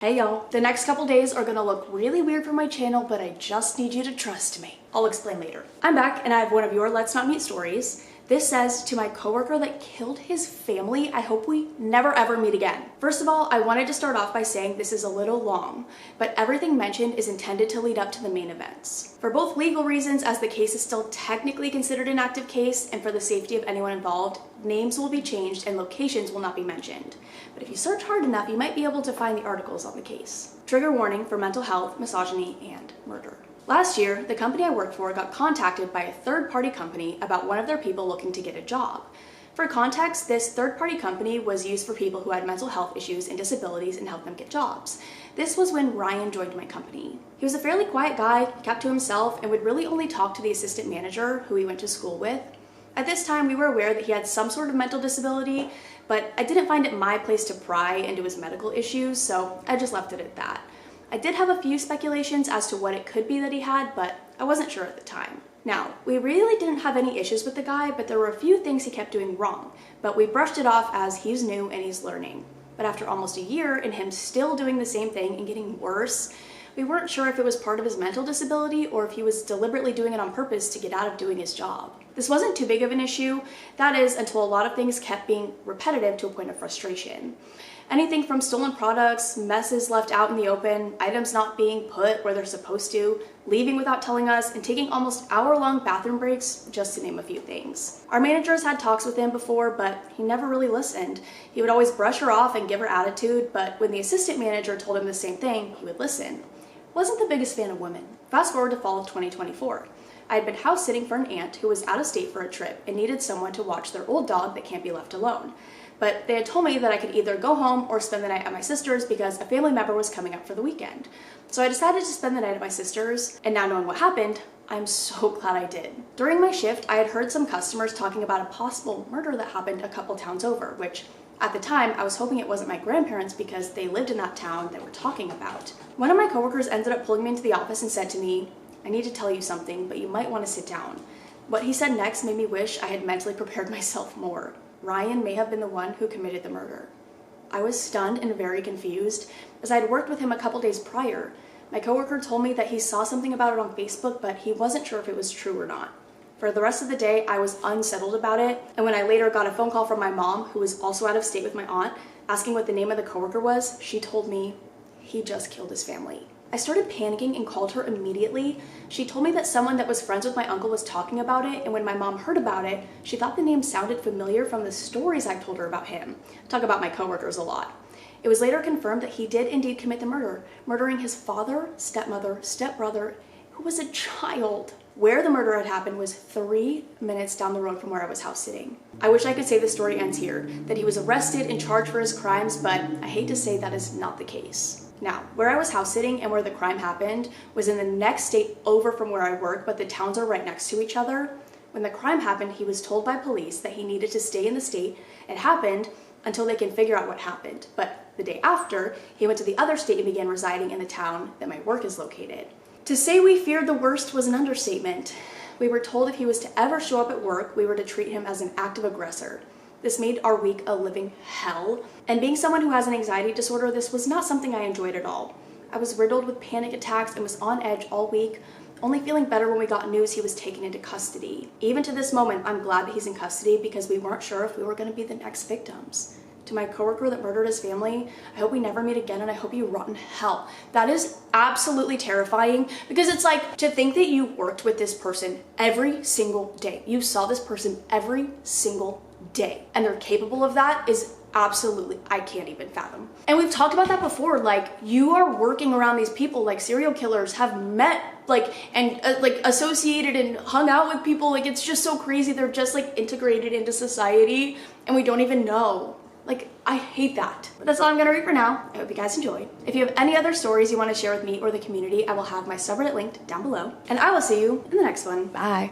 Hey y'all, the next couple days are gonna look really weird for my channel, but I just need you to trust me. I'll explain later. I'm back and I have one of your Let's Not Meet stories. This says, to my coworker that killed his family, I hope we never ever meet again. First of all, I wanted to start off by saying this is a little long, but everything mentioned is intended to lead up to the main events. For both legal reasons, as the case is still technically considered an active case, and for the safety of anyone involved, names will be changed and locations will not be mentioned. But if you search hard enough, you might be able to find the articles on the case. Trigger warning for mental health, misogyny, and murder. Last year, the company I worked for got contacted by a third-party company about one of their people looking to get a job. For context, this third-party company was used for people who had mental health issues and disabilities and helped them get jobs. This was when Ryan joined my company. He was a fairly quiet guy, kept to himself, and would really only talk to the assistant manager who he went to school with. At this time, we were aware that he had some sort of mental disability, but I didn't find it my place to pry into his medical issues, so I just left it at that. I did have a few speculations as to what it could be that he had, but I wasn't sure at the time. Now, we really didn't have any issues with the guy, but there were a few things he kept doing wrong, but we brushed it off as he's new and he's learning. But after almost a year and him still doing the same thing and getting worse, we weren't sure if it was part of his mental disability or if he was deliberately doing it on purpose to get out of doing his job. This wasn't too big of an issue, that is, until a lot of things kept being repetitive to a point of frustration. Anything from stolen products, messes left out in the open, items not being put where they're supposed to, leaving without telling us, and taking almost hour-long bathroom breaks, just to name a few things. Our managers had talks with him before, but he never really listened. He would always brush her off and give her attitude, but when the assistant manager told him the same thing, he would listen. Wasn't the biggest fan of women. Fast forward to fall of 2024. I had been house sitting for an aunt who was out of state for a trip and needed someone to watch their old dog that can't be left alone. But they had told me that I could either go home or spend the night at my sister's because a family member was coming up for the weekend. So I decided to spend the night at my sister's, and now knowing what happened, I'm so glad I did. During my shift, I had heard some customers talking about a possible murder that happened a couple towns over, which at the time, I was hoping it wasn't my grandparents because they lived in that town they were talking about. One of my coworkers ended up pulling me into the office and said to me, "I need to tell you something, but you might want to sit down." What he said next made me wish I had mentally prepared myself more. Ryan may have been the one who committed the murder. I was stunned and very confused, as I had worked with him a couple days prior. My coworker told me that he saw something about it on Facebook, but he wasn't sure if it was true or not. For the rest of the day, I was unsettled about it, and when I later got a phone call from my mom, who was also out of state with my aunt, asking what the name of the coworker was, she told me he just killed his family. I started panicking and called her immediately. She told me that someone that was friends with my uncle was talking about it, and when my mom heard about it, she thought the name sounded familiar from the stories I told her about him. I talk about my coworkers a lot. It was later confirmed that he did indeed commit the murder, murdering his father, stepmother, stepbrother, who was a child. Where the murder had happened was 3 minutes down the road from where I was house sitting. I wish I could say the story ends here, that he was arrested and charged for his crimes, but I hate to say that is not the case. Now, where I was house sitting and where the crime happened was in the next state over from where I work, but the towns are right next to each other. When the crime happened, he was told by police that he needed to stay in the state it happened until they can figure out what happened. But the day after, he went to the other state and began residing in the town that my work is located. To say we feared the worst was an understatement. We were told if he was to ever show up at work, we were to treat him as an active aggressor. This made our week a living hell. And being someone who has an anxiety disorder, this was not something I enjoyed at all. I was riddled with panic attacks and was on edge all week, only feeling better when we got news he was taken into custody. Even to this moment, I'm glad that he's in custody because we weren't sure if we were going to be the next victims. To my coworker that murdered his family, I hope we never meet again and I hope you rot in hell. That is absolutely terrifying because it's like to think that you worked with this person every single day. You saw this person every single day and they're capable of that is absolutely, I can't even fathom. And we've talked about that before, like you are working around these people, like serial killers have met and associated and hung out with people. Like it's just so crazy. They're just like integrated into society and we don't even know. Like, I hate that. But that's all I'm gonna read for now. I hope you guys enjoyed. If you have any other stories you want to share with me or the community, I will have my subreddit linked down below. And I will see you in the next one. Bye.